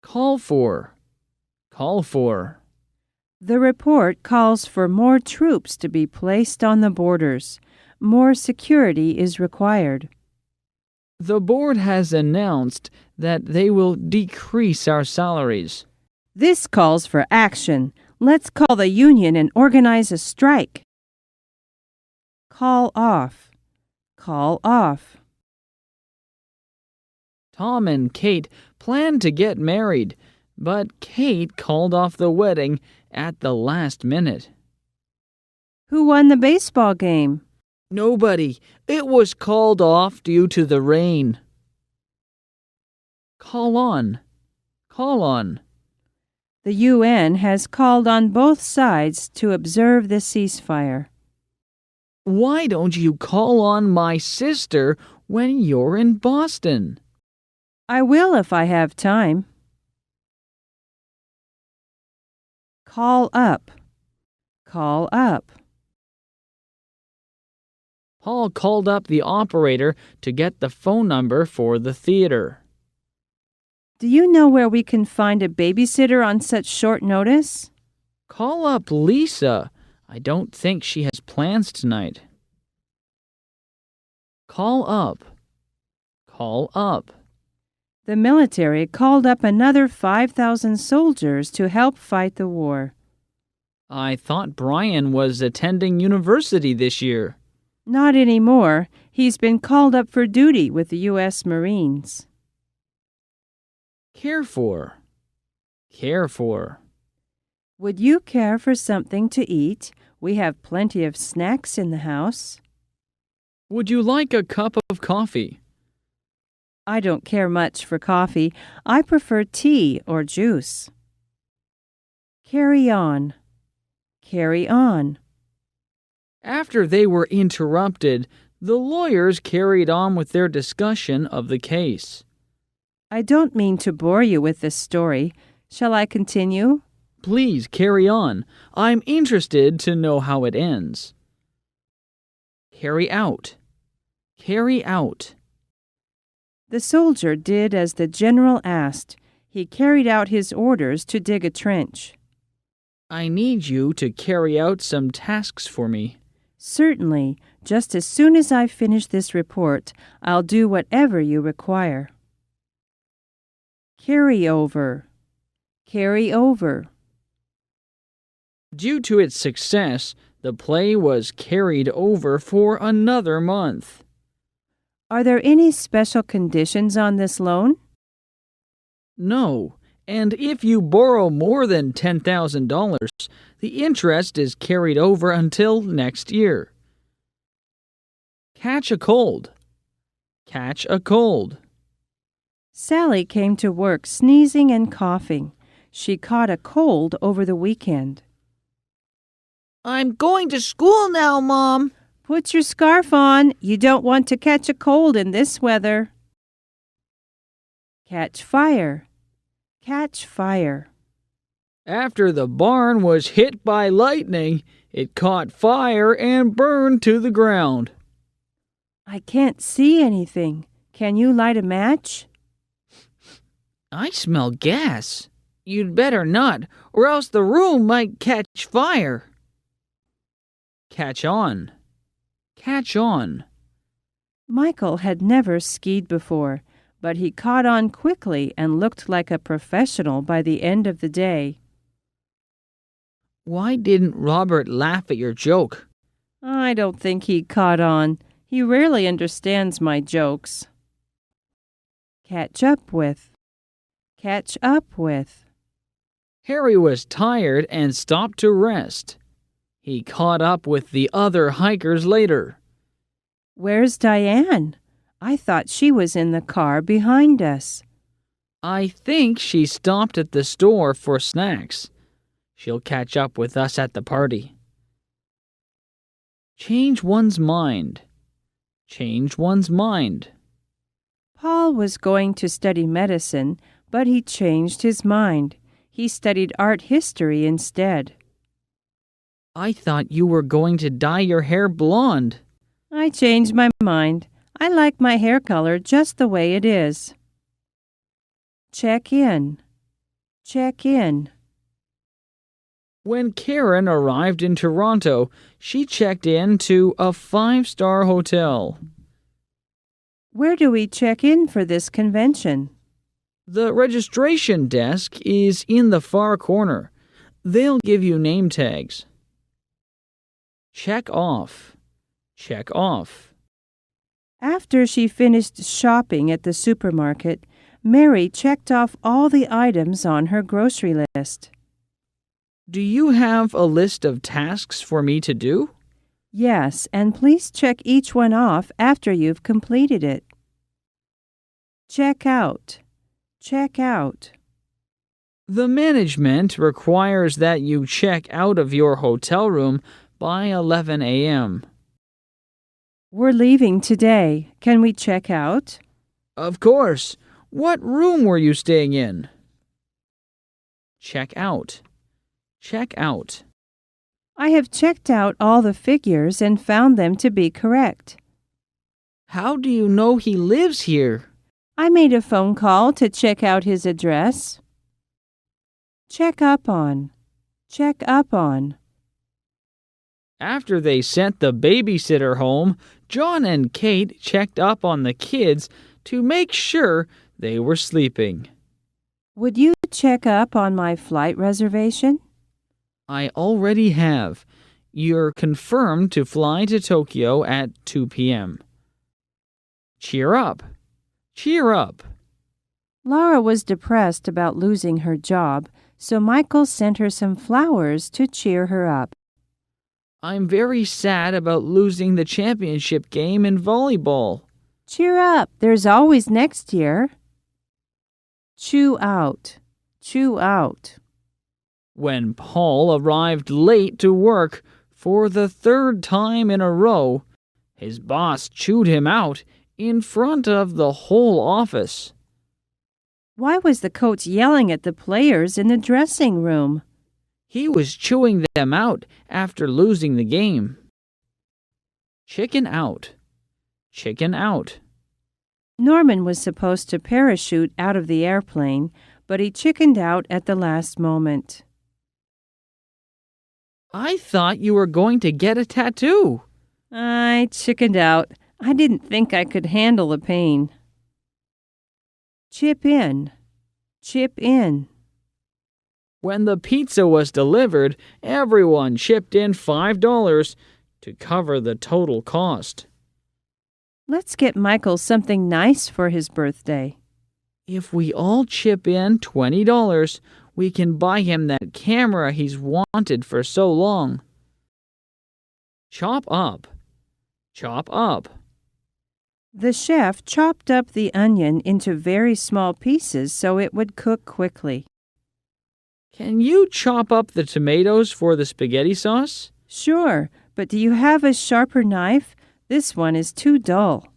Call for. Call for. The report calls for more troops to be placed on the borders. More security is required. The board has announced that they will decrease our salaries. This calls for action. Let's call the union and organize a strike. Call off. Call off. Tom and Kate planned to get married, but Kate called off the wedding at the last minute. Who won the baseball game? Nobody. It was called off due to the rain. Call on. Call on. The UN has called on both sides to observe the ceasefire. Why don't you call on my sister when you're in Boston? I will if I have time. Call up. Call up. Paul called up the operator to get the phone number for the theater. Do you know where we can find a babysitter on such short notice? Call up Lisa. I don't think she has plans tonight. Call up. Call up. The military called up another 5,000 soldiers to help fight the war. I thought Brian was attending university this year. Not anymore. He's been called up for duty with the U.S. Marines. Care for. Care for. Would you care for something to eat? We have plenty of snacks in the house. Would you like a cup of coffee? I don't care much for coffee. I prefer tea or juice. Carry on. Carry on. After they were interrupted, the lawyers carried on with their discussion of the case. I don't mean to bore you with this story. Shall I continue? Please carry on. I'm interested to know how it ends. Carry out. Carry out. The soldier did as the general asked. He carried out his orders to dig a trench. I need you to carry out some tasks for me. Certainly. Just as soon as I finish this report, I'll do whatever you require. Carry over. Carry over. Due to its success, the play was carried over for another month. Are there any special conditions on this loan? No, and if you borrow more than $10,000, the interest is carried over until next year. Catch a cold. Catch a cold. Sally came to work sneezing and coughing. She caught a cold over the weekend. I'm going to school now, Mom. Put your scarf on. You don't want to catch a cold in this weather. Catch fire. Catch fire. After the barn was hit by lightning, it caught fire and burned to the ground. I can't see anything. Can you light a match? I smell gas. You'd better not, or else the room might catch fire. Catch on. Catch on. Michael had never skied before, but he caught on quickly and looked like a professional by the end of the day. Why didn't Robert laugh at your joke? I don't think he caught on. He rarely understands my jokes. Catch up with. Catch up with. Harry was tired and stopped to rest. He caught up with the other hikers later. Where's Diane? I thought she was in the car behind us. I think she stopped at the store for snacks. She'll catch up with us at the party. Change one's mind. Change one's mind. Paul was going to study medicine, but he changed his mind. He studied art history instead. I thought you were going to dye your hair blonde. I changed my mind. I like my hair color just the way it is. Check in. check in. When Karen arrived in Toronto, she checked in to a 5-star hotel. Where do we check in for this convention? The registration desk is in the far corner. They'll give you name tags. Check off. Check off. After she finished shopping at the supermarket, Mary checked off all the items on her grocery list. Do you have a list of tasks for me to do? Yes, and please check each one off after you've completed it. Check out. Check out. The management requires that you check out of your hotel room by 11 a.m. We're leaving today. Can we check out? Of course. What room were you staying in? Check out. Check out. I have checked out all the figures and found them to be correct. How do you know he lives here? I made a phone call to check out his address. Check up on. Check up on. After they sent the babysitter home, John and Kate checked up on the kids to make sure they were sleeping. Would you check up on my flight reservation? I already have. You're confirmed to fly to Tokyo at 2 p.m. Cheer up. Cheer up. Laura was depressed about losing her job, so Michael sent her some flowers to cheer her up. I'm very sad about losing the championship game in volleyball. Cheer up, there's always next year. Chew out. Chew out. When Paul arrived late to work for the 3rd time in a row, his boss chewed him out in front of the whole office. Why was the coach yelling at the players in the dressing room? He was chewing them out after losing the game. Chicken out. Chicken out. Norman was supposed to parachute out of the airplane, but he chickened out at the last moment. I thought you were going to get a tattoo. I chickened out. I didn't think I could handle the pain. Chip in. Chip in. When the pizza was delivered, everyone chipped in $5 to cover the total cost. Let's get Michael something nice for his birthday. If we all chip in $20, we can buy him that camera he's wanted for so long. Chop up. Chop up. The chef chopped up the onion into very small pieces so it would cook quickly. Can you chop up the tomatoes for the spaghetti sauce? Sure, but do you have a sharper knife? This one is too dull.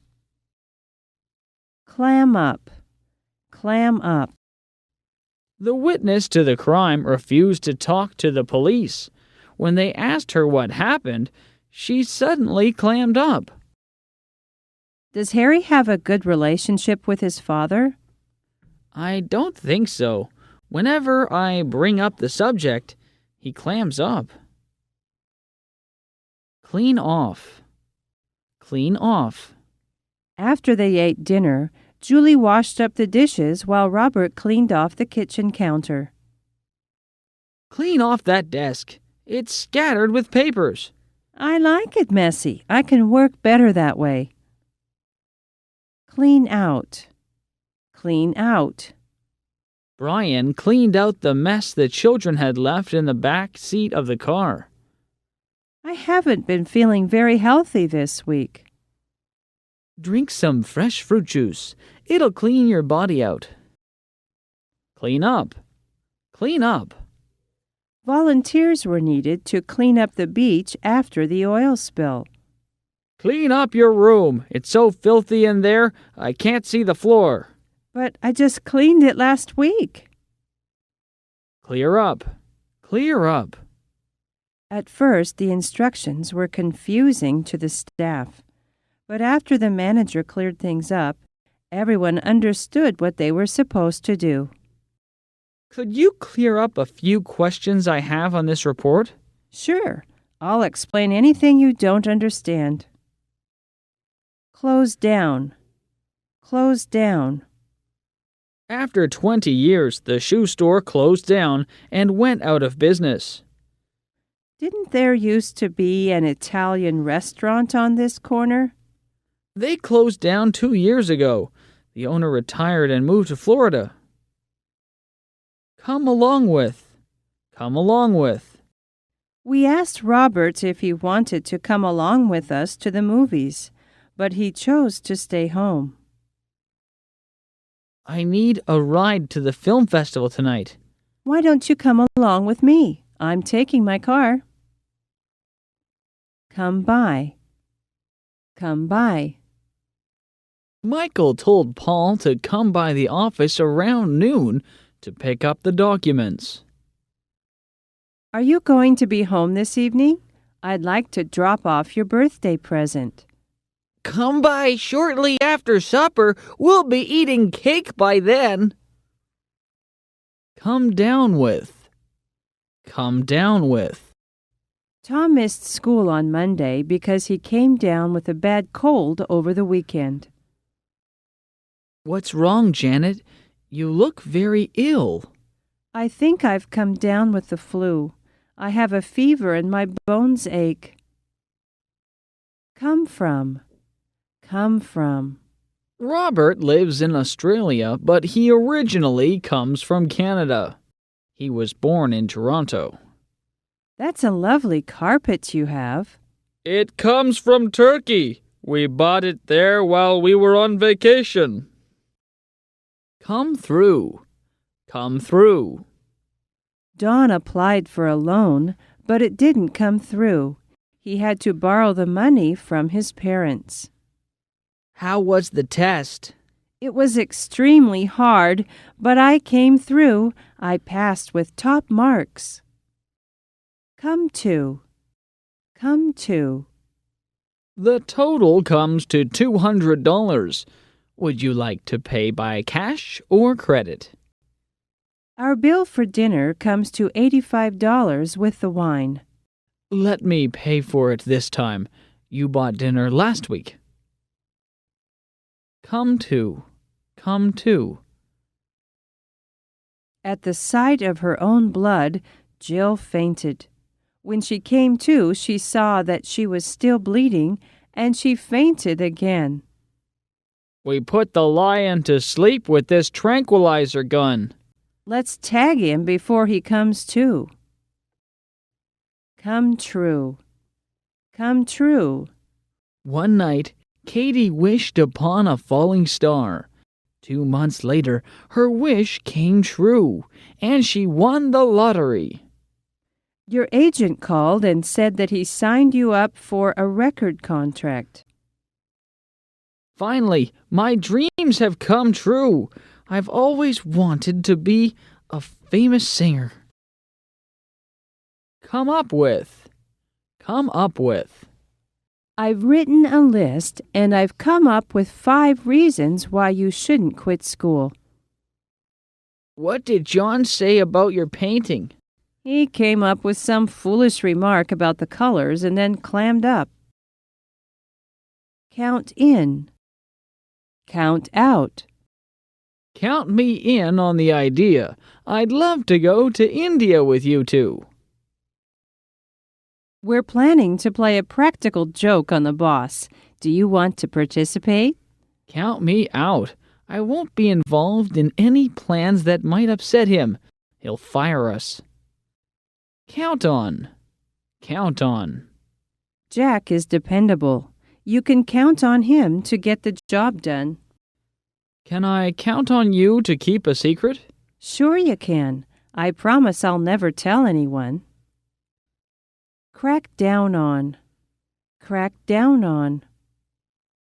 Clam up. Clam up. The witness to the crime refused to talk to the police. When they asked her what happened, she suddenly clammed up. Does Harry have a good relationship with his father? I don't think so. Whenever I bring up the subject, he clams up. Clean off. Clean off. After they ate dinner, Julie washed up the dishes while Robert cleaned off the kitchen counter. Clean off that desk. It's scattered with papers. I like it messy. I can work better that way. Clean out. Clean out. Brian cleaned out the mess the children had left in the back seat of the car. I haven't been feeling very healthy this week. Drink some fresh fruit juice. It'll clean your body out. Clean up. Clean up. Volunteers were needed to clean up the beach after the oil spill. Clean up your room. It's so filthy in there, I can't see the floor. But I just cleaned it last week. Clear up. Clear up. At first, the instructions were confusing to the staff. But after the manager cleared things up, everyone understood what they were supposed to do. Could you clear up a few questions I have on this report? Sure, I'll explain anything you don't understand. Close down. Close down. After 20 years, the shoe store closed down and went out of business. Didn't there used to be an Italian restaurant on this corner? They closed down 2 years ago. The owner retired and moved to Florida. Come along with. Come along with. We asked Robert if he wanted to come along with us to the movies, but he chose to stay home. I need a ride to the film festival tonight. Why don't you come along with me? I'm taking my car. Come by. Come by. Michael told Paul to come by the office around noon to pick up the documents. Are you going to be home this evening? I'd like to drop off your birthday present. Come by shortly after supper. We'll be eating cake by then. Come down with. Come down with. Tom missed school on Monday because he came down with a bad cold over the weekend. What's wrong, Janet? You look very ill. I think I've come down with the flu. I have a fever and my bones ache. Come from. Come from. Robert lives in Australia, but he originally comes from Canada. He was born in Toronto. That's a lovely carpet you have. It comes from Turkey. We bought it there while we were on vacation. Come through. Come through. Don applied for a loan, but it didn't come through. He had to borrow the money from his parents. How was the test? It was extremely hard, but I came through. I passed with top marks. Come to. Come to. The total comes to $200. Would you like to pay by cash or credit? Our bill for dinner comes to $85 with the wine. Let me pay for it this time. You bought dinner last week. Come to. Come to. At the sight of her own blood, Jill fainted. When she came to, she saw that she was still bleeding, and she fainted again. We put the lion to sleep with this tranquilizer gun. Let's tag him before he comes to. Come true. Come true. One night, Katie wished upon a falling star. 2 months later, her wish came true, and she won the lottery. Your agent called and said that he signed you up for a record contract. Finally, my dreams have come true. I've always wanted to be a famous singer. Come up with. Come up with. I've written a list and I've come up with 5 reasons why you shouldn't quit school. What did John say about your painting? He came up with some foolish remark about the colors and then clammed up. Count in. Count out. Count me in on the idea. I'd love to go to India with you two. We're planning to play a practical joke on the boss. Do you want to participate? Count me out. I won't be involved in any plans that might upset him. He'll fire us. Count on. Count on. Jack is dependable. You can count on him to get the job done. Can I count on you to keep a secret? Sure you can. I promise I'll never tell anyone. Crack down on. Crack down on.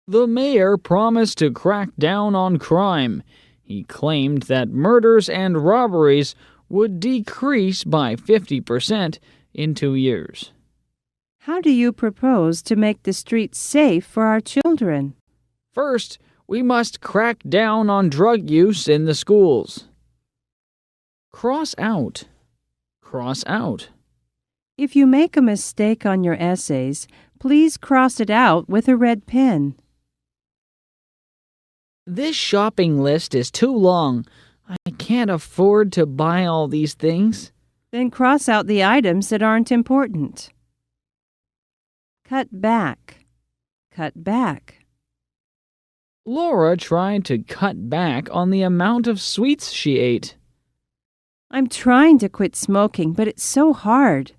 The mayor promised to crack down on crime. He claimed that murders and robberies would decrease by 50% in 2 years. How do you propose to make the streets safe for our children? First, we must crack down on drug use in the schools. Cross out. Cross out. If you make a mistake on your essays, please cross it out with a red pen. This shopping list is too long. I can't afford to buy all these things. Then cross out the items that aren't important. Cut back. Cut back. Laura tried to cut back on the amount of sweets she ate. I'm trying to quit smoking, but it's so hard.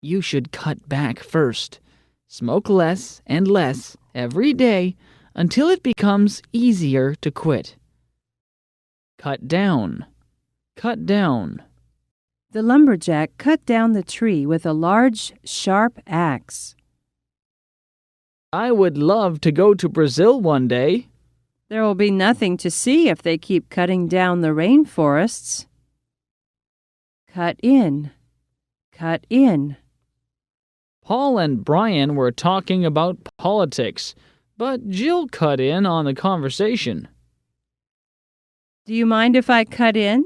You should cut back first. Smoke less and less every day until it becomes easier to quit. Cut down. Cut down. The lumberjack cut down the tree with a large, sharp axe. I would love to go to Brazil one day. There will be nothing to see if they keep cutting down the rainforests. Cut in. Cut in. Paul and Brian were talking about politics, but Jill cut in on the conversation. Do you mind if I cut in?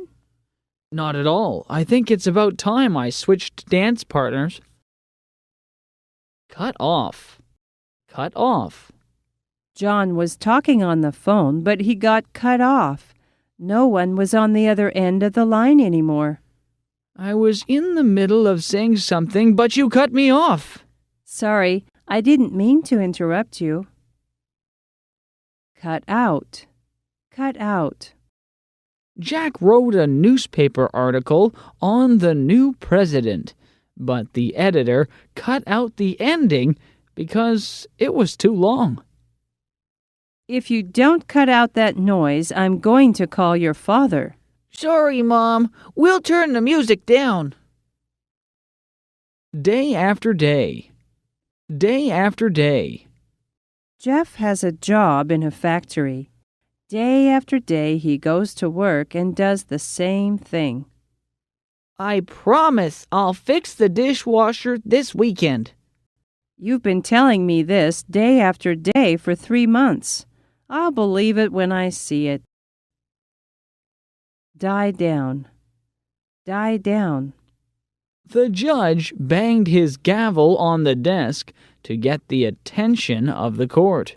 Not at all. I think it's about time I switched dance partners. Cut off. Cut off. John was talking on the phone, but he got cut off. No one was on the other end of the line anymore. I was in the middle of saying something, but you cut me off. Sorry, I didn't mean to interrupt you. Cut out. Cut out. Jack wrote a newspaper article on the new president, but the editor cut out the ending because it was too long. If you don't cut out that noise, I'm going to call your father. Sorry, Mom. We'll turn the music down. Day after day. Day after day. Jeff has a job in a factory. Day after day he goes to work and does the same thing. I promise I'll fix the dishwasher this weekend. You've been telling me this day after day for 3 months. I'll believe it when I see it. Die down. Die down. The judge banged his gavel on the desk to get the attention of the court.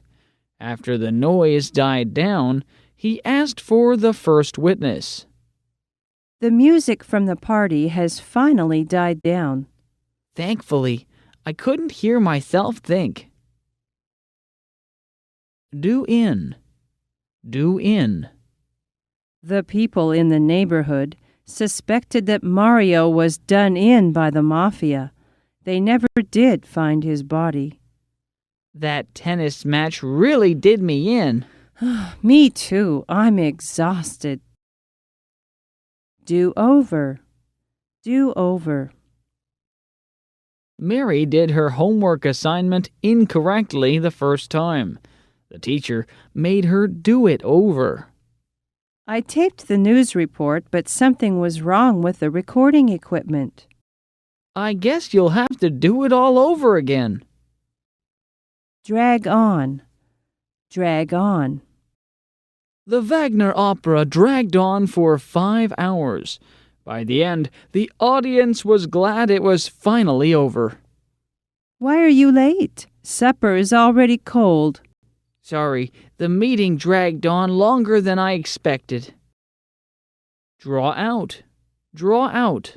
After the noise died down, he asked for the first witness. The music from the party has finally died down. Thankfully, I couldn't hear myself think. Do in. Do in. The people in the neighborhood suspected that Mario was done in by the mafia. They never did find his body. That tennis match really did me in. Me too. I'm exhausted. Do over. Do over. Mary did her homework assignment incorrectly the first time. The teacher made her do it over. I taped the news report, but something was wrong with the recording equipment. I guess you'll have to do it all over again. Drag on. Drag on. The Wagner opera dragged on for 5 hours. By the end, the audience was glad it was finally over. Why are you late? Supper is already cold. Sorry, the meeting dragged on longer than I expected. Draw out. Draw out.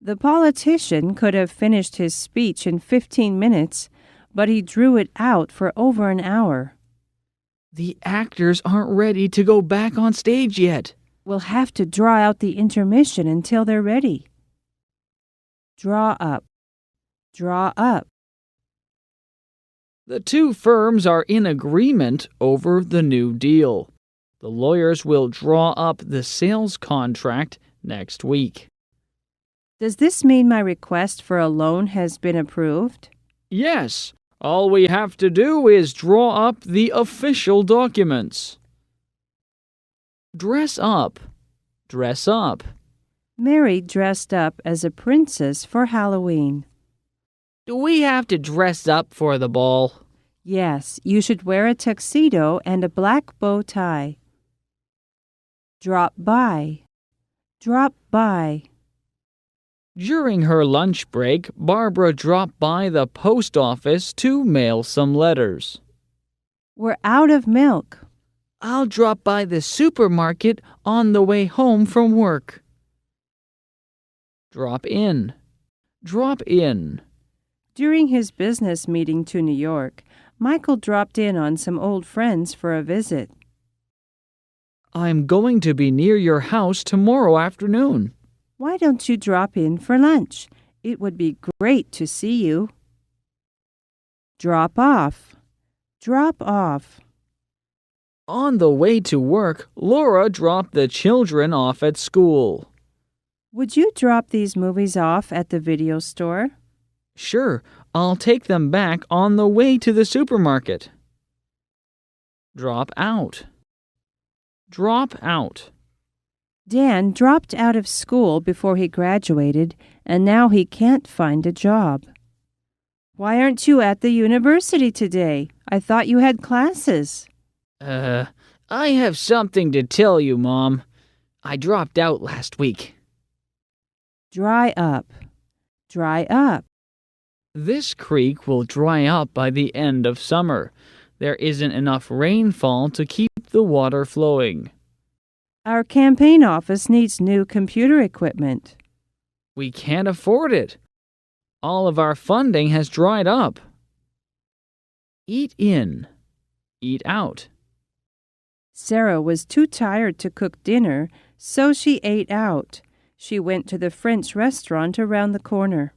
The politician could have finished his speech in 15 minutes, but he drew it out for over an hour. The actors aren't ready to go back on stage yet. We'll have to draw out the intermission until they're ready. Draw up. Draw up. The two firms are in agreement over the new deal. The lawyers will draw up the sales contract next week. Does this mean my request for a loan has been approved? Yes, all we have to do is draw up the official documents. Dress up. Dress up. Mary dressed up as a princess for Halloween. Do we have to dress up for the ball? Yes, you should wear a tuxedo and a black bow tie. Drop by. Drop by. During her lunch break, Barbara dropped by the post office to mail some letters. We're out of milk. I'll drop by the supermarket on the way home from work. Drop in. Drop in. During his business meeting to New York, Michael dropped in on some old friends for a visit. I'm going to be near your house tomorrow afternoon. Why don't you drop in for lunch? It would be great to see you. Drop off. Drop off. On the way to work, Laura dropped the children off at school. Would you drop these movies off at the video store? Sure, I'll take them back on the way to the supermarket. Drop out. Drop out. Dan dropped out of school before he graduated, and now he can't find a job. Why aren't you at the university today? I thought you had classes. I have something to tell you, Mom. I dropped out last week. Dry up. Dry up. This creek will dry up by the end of summer. There isn't enough rainfall to keep the water flowing. Our campaign office needs new computer equipment. We can't afford it. All of our funding has dried up. Eat in. Eat out. Sarah was too tired to cook dinner, so she ate out. She went to the French restaurant around the corner.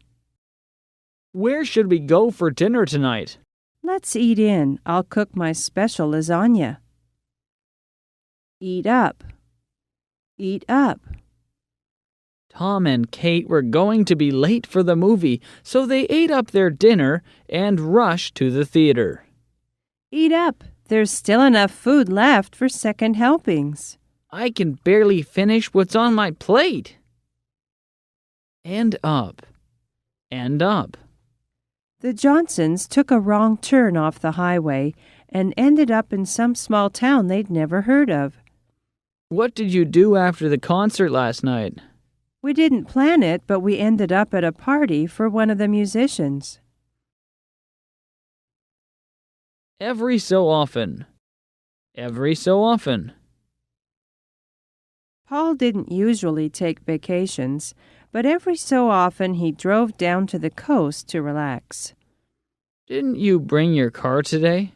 Where should we go for dinner tonight? Let's eat in. I'll cook my special lasagna. Eat up. Eat up. Tom and Kate were going to be late for the movie, so they ate up their dinner and rushed to the theater. Eat up. There's still enough food left for second helpings. I can barely finish what's on my plate. End up. End up. The Johnsons took a wrong turn off the highway and ended up in some small town they'd never heard of. What did you do after the concert last night? We didn't plan it, but we ended up at a party for one of the musicians. Every so often. Every so often. Paul didn't usually take vacations, but every so often he drove down to the coast to relax. Didn't you bring your car today?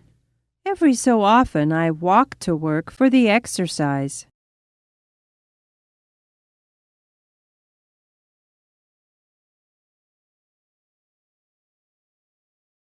Every so often I walk to work for the exercise.